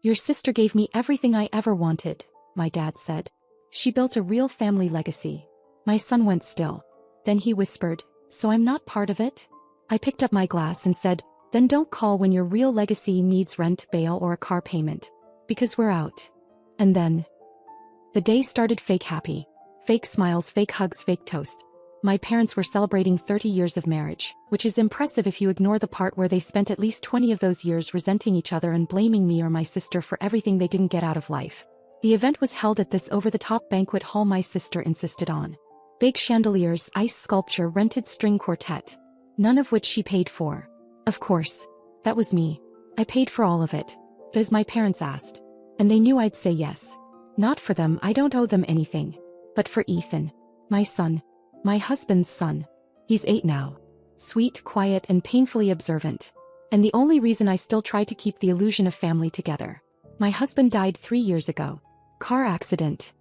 Your sister gave me everything I ever wanted, my dad said. She built a real family legacy. My son went still. Then he whispered, so I'm not part of it? I picked up my glass and said, then don't call when your real legacy needs rent, bail, or a car payment. Because we're out. And then the day started. Fake happy. Fake smiles, fake hugs, fake toast. My parents were celebrating 30 years of marriage, which is impressive if you ignore the part where they spent at least 20 of those years resenting each other and blaming me or my sister for everything they didn't get out of life. The event was held at this over-the-top banquet hall my sister insisted on. Big chandeliers, ice sculpture, rented string quartet. None of which she paid for. Of course. That was me. I paid for all of it. As my parents asked. And they knew I'd say yes. Not for them, I don't owe them anything. But for Ethan. My son. My husband's son. He's 8 now. Sweet, quiet, and painfully observant. And the only reason I still try to keep the illusion of family together. My husband died 3 years ago. Car accident.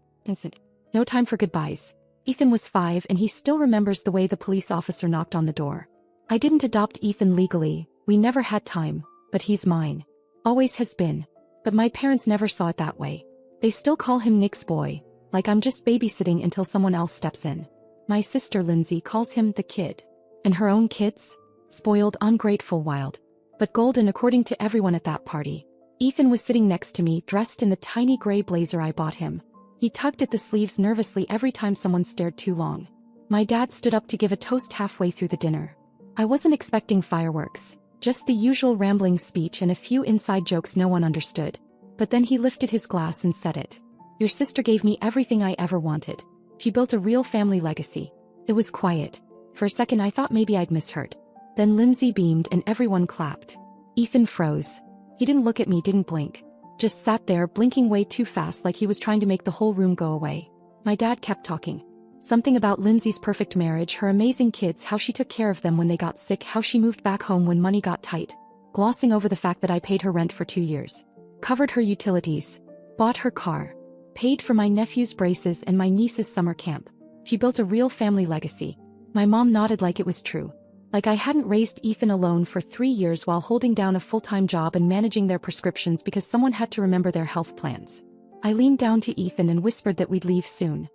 No time for goodbyes. Ethan was 5 and he still remembers the way the police officer knocked on the door. I didn't adopt Ethan legally, we never had time, but he's mine. Always has been. But my parents never saw it that way. They still call him Nick's boy, like I'm just babysitting until someone else steps in. My sister Lindsay calls him the kid. And her own kids? Spoiled, ungrateful, wild. But golden according to everyone at that party. Ethan was sitting next to me, dressed in the tiny gray blazer I bought him. He tugged at the sleeves nervously every time someone stared too long. My dad stood up to give a toast halfway through the dinner. I wasn't expecting fireworks, just the usual rambling speech and a few inside jokes no one understood. But then he lifted his glass and said it. Your sister gave me everything I ever wanted. She built a real family legacy. It was quiet. For a second I thought maybe I'd misheard. Then Lindsay beamed and everyone clapped. Ethan froze. He didn't look at me, didn't blink. Just sat there blinking way too fast like he was trying to make the whole room go away. My dad kept talking. Something about Lindsay's perfect marriage, her amazing kids, how she took care of them when they got sick, how she moved back home when money got tight. Glossing over the fact that I paid her rent for 2 years. Covered her utilities. Bought her car. Paid for my nephew's braces and my niece's summer camp. She built a real family legacy. My mom nodded like it was true. Like I hadn't raised Ethan alone for 3 years while holding down a full-time job and managing their prescriptions because someone had to remember their health plans. I leaned down to Ethan and whispered that we'd leave soon.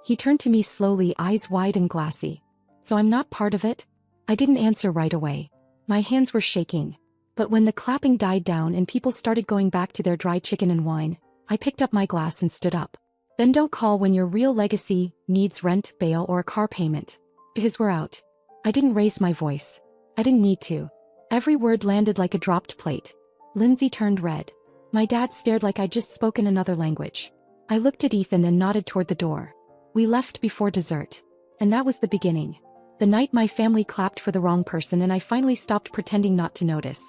He turned to me slowly, eyes wide and glassy. So I'm not part of it? I didn't answer right away. My hands were shaking. But when the clapping died down and people started going back to their dry chicken and wine, I picked up my glass and stood up. Then don't call when your real legacy needs rent, bail, or a car payment. Because we're out. I didn't raise my voice. I didn't need to. Every word landed like a dropped plate. Lindsay turned red. My dad stared like I'd just spoken another language. I looked at Ethan and nodded toward the door. We left before dessert. And that was the beginning. The night my family clapped for the wrong person and I finally stopped pretending not to notice.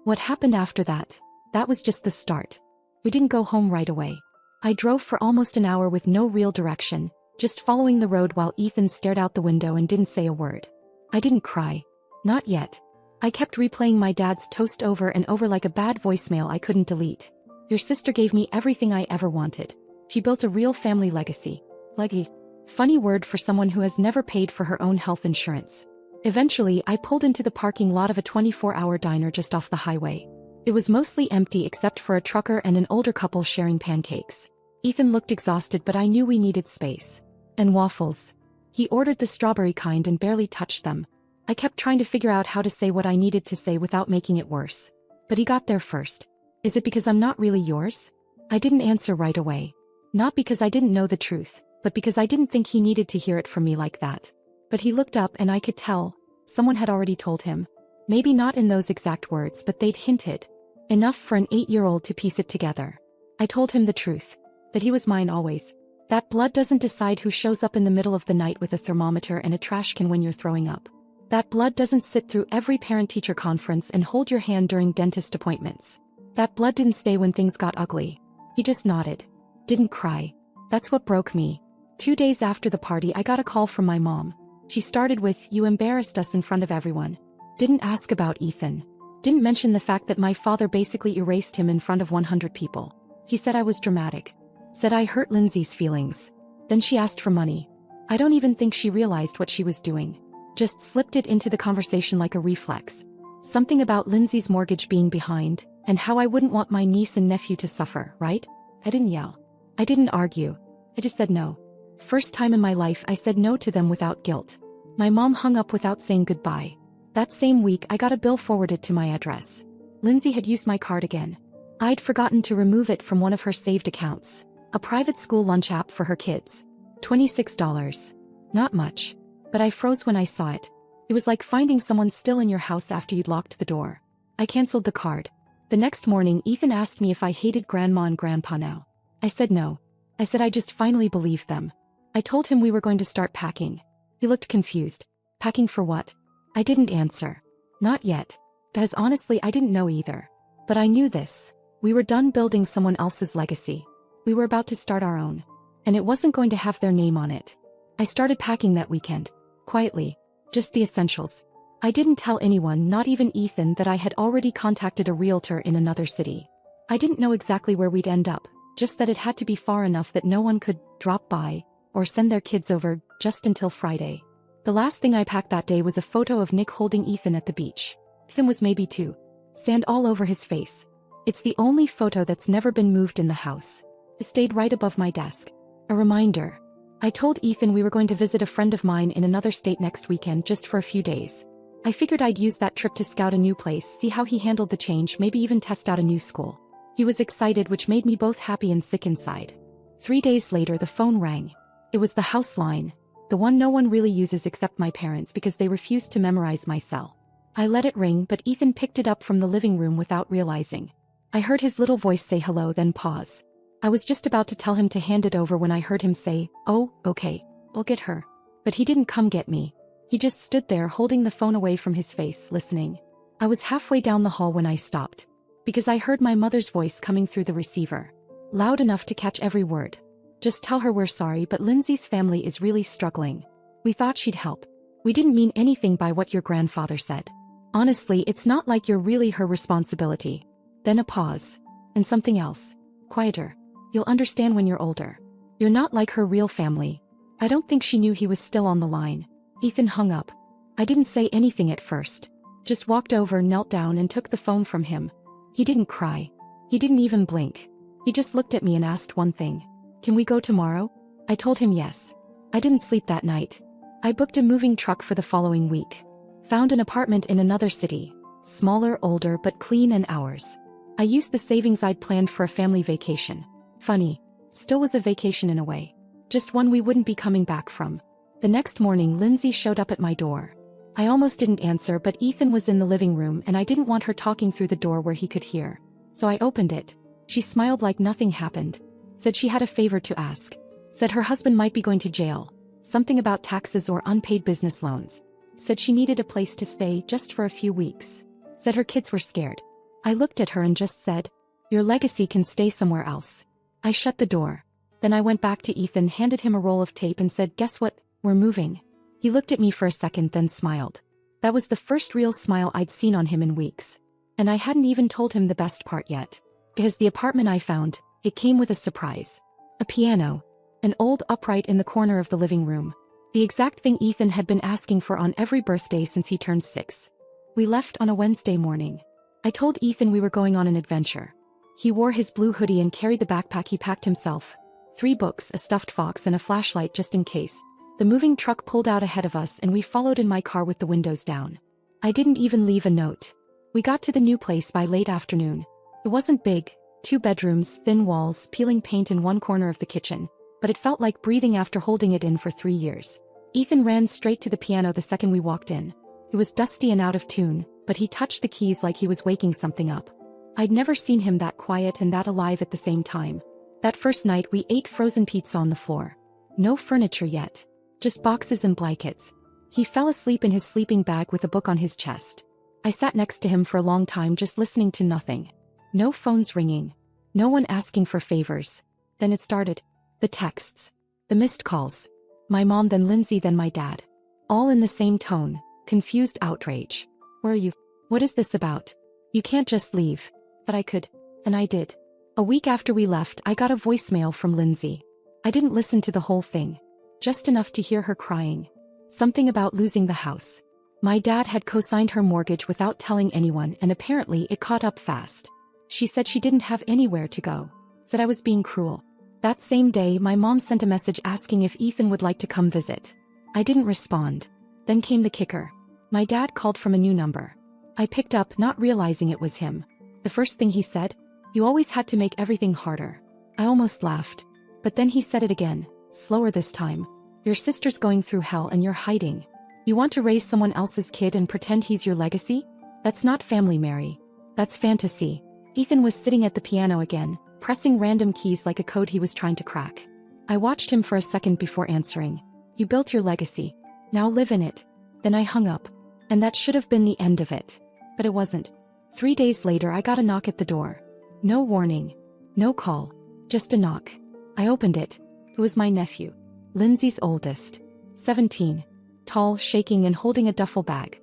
What happened after that? That was just the start. We didn't go home right away. I drove for almost an hour with no real direction, just following the road while Ethan stared out the window and didn't say a word. I didn't cry. Not yet. I kept replaying my dad's toast over and over like a bad voicemail I couldn't delete. Your sister gave me everything I ever wanted. She built a real family legacy. Leggy. Funny word for someone who has never paid for her own health insurance. Eventually, I pulled into the parking lot of a 24-hour diner just off the highway. It was mostly empty except for a trucker and an older couple sharing pancakes. Ethan looked exhausted, but I knew we needed space. And waffles. He ordered the strawberry kind and barely touched them. I kept trying to figure out how to say what I needed to say without making it worse. But he got there first. Is it because I'm not really yours? I didn't answer right away. Not because I didn't know the truth, but because I didn't think he needed to hear it from me like that. But he looked up and I could tell. Someone had already told him. Maybe not in those exact words, but they'd hinted. Enough for an 8-year-old to piece it together. I told him the truth. That he was mine always. That blood doesn't decide who shows up in the middle of the night with a thermometer and a trash can when you're throwing up. That blood doesn't sit through every parent-teacher conference and hold your hand during dentist appointments. That blood didn't stay when things got ugly. He just nodded. Didn't cry. That's what broke me. 2 days after the party I got a call from my mom. She started with, "You embarrassed us in front of everyone." Didn't ask about Ethan. Didn't mention the fact that my father basically erased him in front of 100 people. He said I was dramatic. Said I hurt Lindsay's feelings. Then she asked for money. I don't even think she realized what she was doing. Just slipped it into the conversation like a reflex. Something about Lindsay's mortgage being behind, and how I wouldn't want my niece and nephew to suffer, right? I didn't yell. I didn't argue. I just said no. First time in my life I said no to them without guilt. My mom hung up without saying goodbye. That same week I got a bill forwarded to my address. Lindsay had used my card again. I'd forgotten to remove it from one of her saved accounts. A private school lunch app for her kids. $26. Not much. But I froze when I saw it. It was like finding someone still in your house after you'd locked the door. I canceled the card. The next morning Ethan asked me if I hated Grandma and Grandpa now. I said no. I said I just finally believed them. I told him we were going to start packing. He looked confused. Packing for what? I didn't answer. Not yet. Because honestly I didn't know either. But I knew this. We were done building someone else's legacy. We were about to start our own. And it wasn't going to have their name on it. I started packing that weekend. Quietly. Just the essentials. I didn't tell anyone, not even Ethan, that I had already contacted a realtor in another city. I didn't know exactly where we'd end up, just that it had to be far enough that no one could drop by or send their kids over just until Friday. The last thing I packed that day was a photo of Nick holding Ethan at the beach. Ethan was maybe 2. Sand all over his face. It's the only photo that's never been moved in the house. It stayed right above my desk. A reminder. I told Ethan we were going to visit a friend of mine in another state next weekend just for a few days. I figured I'd use that trip to scout a new place, see how he handled the change, maybe even test out a new school. He was excited, which made me both happy and sick inside. 3 days later the phone rang. It was the house line. The one no one really uses except my parents because they refused to memorize my cell. I let it ring, but Ethan picked it up from the living room without realizing. I heard his little voice say hello, then pause. I was just about to tell him to hand it over when I heard him say, "Oh, okay, I'll get her." But he didn't come get me. He just stood there holding the phone away from his face, listening. I was halfway down the hall when I stopped. Because I heard my mother's voice coming through the receiver. Loud enough to catch every word. "Just tell her we're sorry, but Lindsay's family is really struggling. We thought she'd help. We didn't mean anything by what your grandfather said. Honestly, it's not like you're really her responsibility." Then a pause. And something else. Quieter. "You'll understand when you're older. You're not like her real family." I don't think she knew he was still on the line. Ethan hung up. I didn't say anything at first. Just walked over, knelt down and took the phone from him. He didn't cry. He didn't even blink. He just looked at me and asked one thing. "Can we go tomorrow?" I told him yes. I didn't sleep that night. I booked a moving truck for the following week. Found an apartment in another city. Smaller, older, but clean and ours. I used the savings I'd planned for a family vacation. Funny. Still was a vacation in a way. Just one we wouldn't be coming back from. The next morning Lindsay showed up at my door. I almost didn't answer, but Ethan was in the living room and I didn't want her talking through the door where he could hear. So I opened it. She smiled like nothing happened. Said she had a favor to ask. Said her husband might be going to jail. Something about taxes or unpaid business loans. Said she needed a place to stay just for a few weeks. Said her kids were scared. I looked at her and just said, "Your legacy can stay somewhere else." I shut the door. Then I went back to Ethan, handed him a roll of tape and said, "Guess what? We're moving." He looked at me for a second, then smiled. That was the first real smile I'd seen on him in weeks. And I hadn't even told him the best part yet. Because the apartment I found, it came with a surprise. A piano. An old upright in the corner of the living room. The exact thing Ethan had been asking for on every birthday since he turned 6. We left on a Wednesday morning. I told Ethan we were going on an adventure. He wore his blue hoodie and carried the backpack he packed himself. 3 books, a stuffed fox and a flashlight just in case. The moving truck pulled out ahead of us and we followed in my car with the windows down. I didn't even leave a note. We got to the new place by late afternoon. It wasn't big, 2 bedrooms, thin walls, peeling paint in one corner of the kitchen, but it felt like breathing after holding it in for 3 years. Ethan ran straight to the piano the second we walked in. It was dusty and out of tune, but he touched the keys like he was waking something up. I'd never seen him that quiet and that alive at the same time. That first night we ate frozen pizza on the floor. No furniture yet. Just boxes and blankets. He fell asleep in his sleeping bag with a book on his chest. I sat next to him for a long time just listening to nothing. No phones ringing. No one asking for favors. Then it started. The texts. The missed calls. My mom, then Lindsay, then my dad. All in the same tone. Confused outrage. "Where are you? What is this about? You can't just leave." But I could. And I did. A week after we left, I got a voicemail from Lindsay. I didn't listen to the whole thing. Just enough to hear her crying. Something about losing the house. My dad had co-signed her mortgage without telling anyone, and apparently it caught up fast. She said she didn't have anywhere to go. Said I was being cruel. That same day, my mom sent a message asking if Ethan would like to come visit. I didn't respond. Then came the kicker. My dad called from a new number. I picked up, not realizing it was him. The first thing he said, "You always had to make everything harder." I almost laughed. But then he said it again, slower this time. "Your sister's going through hell and you're hiding. You want to raise someone else's kid and pretend he's your legacy? That's not family, Mary. That's fantasy." Ethan was sitting at the piano again, pressing random keys like a code he was trying to crack. I watched him for a second before answering. "You built your legacy. Now live in it." Then I hung up. And that should have been the end of it. But it wasn't. 3 days later, I got a knock at the door. No warning. No call. Just a knock. I opened it. It was my nephew. Lindsay's oldest. 17. Tall, shaking and holding a duffel bag.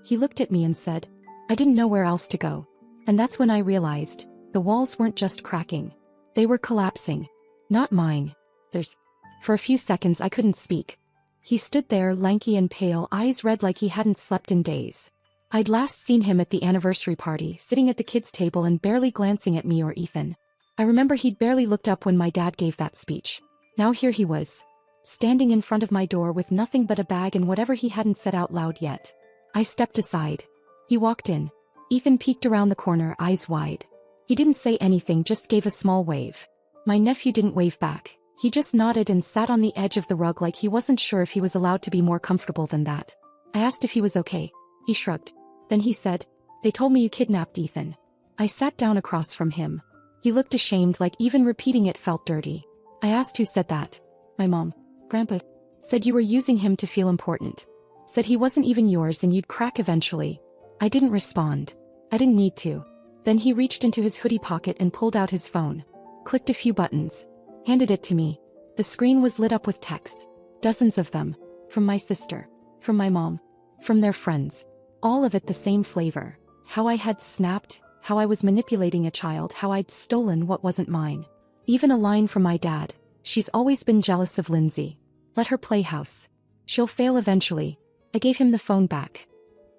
He looked at me and said, "I didn't know where else to go." And that's when I realized, the walls weren't just cracking. They were collapsing. Not mine. For a few seconds I couldn't speak. He stood there, lanky and pale, eyes red like he hadn't slept in days. I'd last seen him at the anniversary party, sitting at the kids' table and barely glancing at me or Ethan. I remember he'd barely looked up when my dad gave that speech. Now here he was, standing in front of my door with nothing but a bag and whatever he hadn't said out loud yet. I stepped aside. He walked in. Ethan peeked around the corner, eyes wide. He didn't say anything, just gave a small wave. My nephew didn't wave back. He just nodded and sat on the edge of the rug like he wasn't sure if he was allowed to be more comfortable than that. I asked if he was okay. He shrugged. Then he said, "They told me you kidnapped Ethan." I sat down across from him. He looked ashamed, like even repeating it felt dirty. I asked who said that. "My mom." "Grandpa said you were using him to feel important. Said he wasn't even yours and you'd crack eventually." I didn't respond. I didn't need to. Then he reached into his hoodie pocket and pulled out his phone. Clicked a few buttons. Handed it to me. The screen was lit up with texts. Dozens of them. From my sister. From my mom. From their friends. All of it the same flavor. How I had snapped, how I was manipulating a child, how I'd stolen what wasn't mine. Even a line from my dad. "She's always been jealous of Lindsay. Let her play house. She'll fail eventually." I gave him the phone back.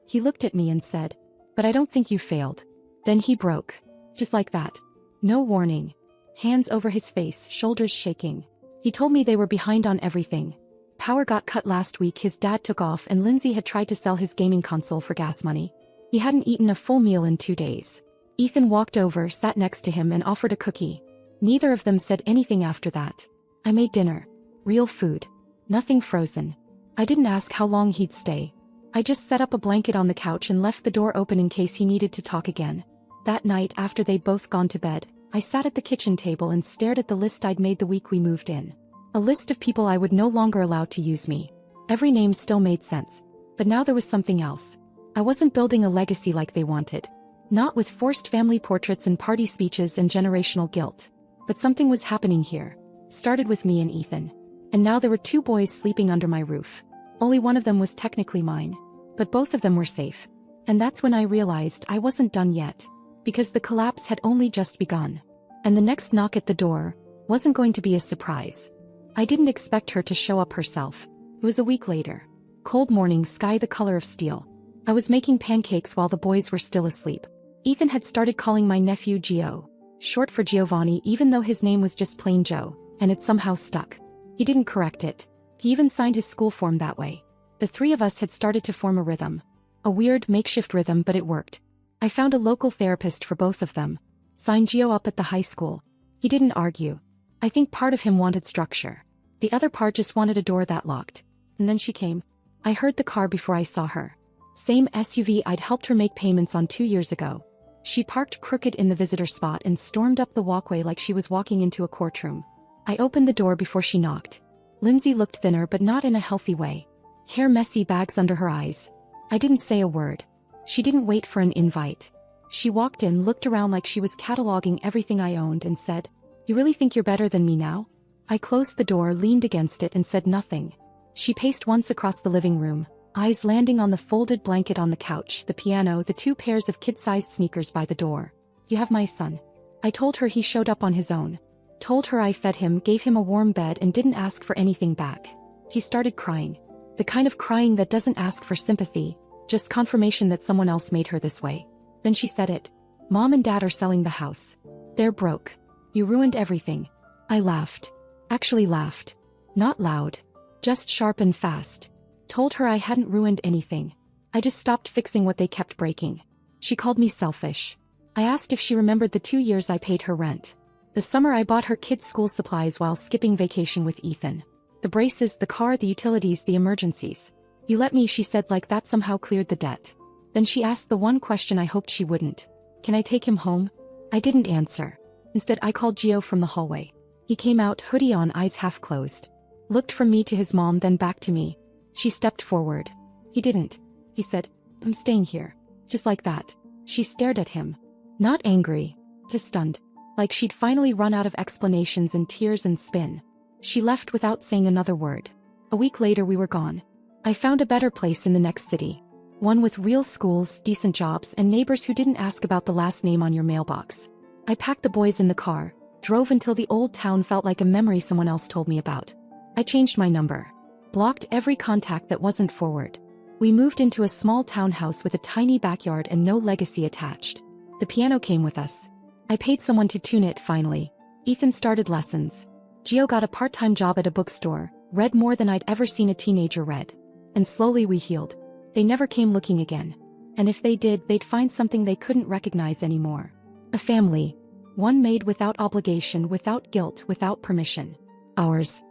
He looked at me and said, "But I don't think you failed." Then he broke. Just like that. No warning. Hands over his face, shoulders shaking. He told me they were behind on everything. Power got cut last week, his dad took off, and Lindsay had tried to sell his gaming console for gas money. He hadn't eaten a full meal in 2 days. Ethan walked over, sat next to him and offered a cookie. Neither of them said anything after that. I made dinner. Real food. Nothing frozen. I didn't ask how long he'd stay. I just set up a blanket on the couch and left the door open in case he needed to talk again. That night, after they'd both gone to bed, I sat at the kitchen table and stared at the list I'd made the week we moved in. A list of people I would no longer allow to use me. Every name still made sense. But now there was something else. I wasn't building a legacy like they wanted. Not with forced family portraits and party speeches and generational guilt. But something was happening here. Started with me and Ethan. And now there were 2 boys sleeping under my roof. Only one of them was technically mine. But both of them were safe. And that's when I realized I wasn't done yet. Because the collapse had only just begun. And the next knock at the door wasn't going to be a surprise. I didn't expect her to show up herself. It was a week later. Cold morning, sky the color of steel. I was making pancakes while the boys were still asleep. Ethan had started calling my nephew Gio, short for Giovanni, even though his name was just plain Joe, and it somehow stuck. He didn't correct it. He even signed his school form that way. The 3 of us had started to form a rhythm. A weird, makeshift rhythm, but it worked. I found a local therapist for both of them. Signed Gio up at the high school. He didn't argue. I think part of him wanted structure. The other part just wanted a door that locked. And then she came. I heard the car before I saw her. Same SUV I'd helped her make payments on 2 years ago. She parked crooked in the visitor spot and stormed up the walkway like she was walking into a courtroom. I opened the door before she knocked. Lindsay looked thinner, but not in a healthy way. Hair messy, bags under her eyes. I didn't say a word. She didn't wait for an invite. She walked in, looked around like she was cataloging everything I owned and said, "You really think you're better than me now?" I closed the door, leaned against it and said nothing. She paced once across the living room, eyes landing on the folded blanket on the couch, the piano, the 2 pairs of kid-sized sneakers by the door. "You have my son." I told her he showed up on his own. Told her I fed him, gave him a warm bed and didn't ask for anything back. He started crying. The kind of crying that doesn't ask for sympathy, just confirmation that someone else made her this way. Then she said it. Mom and Dad are selling the house. They're broke. You ruined everything. I laughed. Actually laughed. Not loud. Just sharp and fast. Told her I hadn't ruined anything. I just stopped fixing what they kept breaking. She called me selfish. I asked if she remembered the 2 years I paid her rent. The summer I bought her kids' school supplies while skipping vacation with Ethan. The braces, the car, the utilities, the emergencies. You let me, she said, like that somehow cleared the debt. Then she asked the one question I hoped she wouldn't. Can I take him home? I didn't answer. Instead, I called Gio from the hallway. He came out, hoodie on, eyes half closed. Looked from me to his mom, then back to me. She stepped forward. He didn't. He said, I'm staying here. Just like that. She stared at him. Not angry. Just stunned. Like she'd finally run out of explanations and tears and spin. She left without saying another word. A week later we were gone. I found a better place in the next city. One with real schools, decent jobs, and neighbors who didn't ask about the last name on your mailbox. I packed the boys in the car, drove until the old town felt like a memory someone else told me about. I changed my number. Blocked every contact that wasn't forward. We moved into a small townhouse with a tiny backyard and no legacy attached. The piano came with us. I paid someone to tune it finally. Ethan started lessons. Gio got a part-time job at a bookstore, read more than I'd ever seen a teenager read. And slowly we healed. They never came looking again. And if they did, they'd find something they couldn't recognize anymore. A family. One made without obligation, without guilt, without permission. Ours.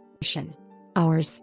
Ours.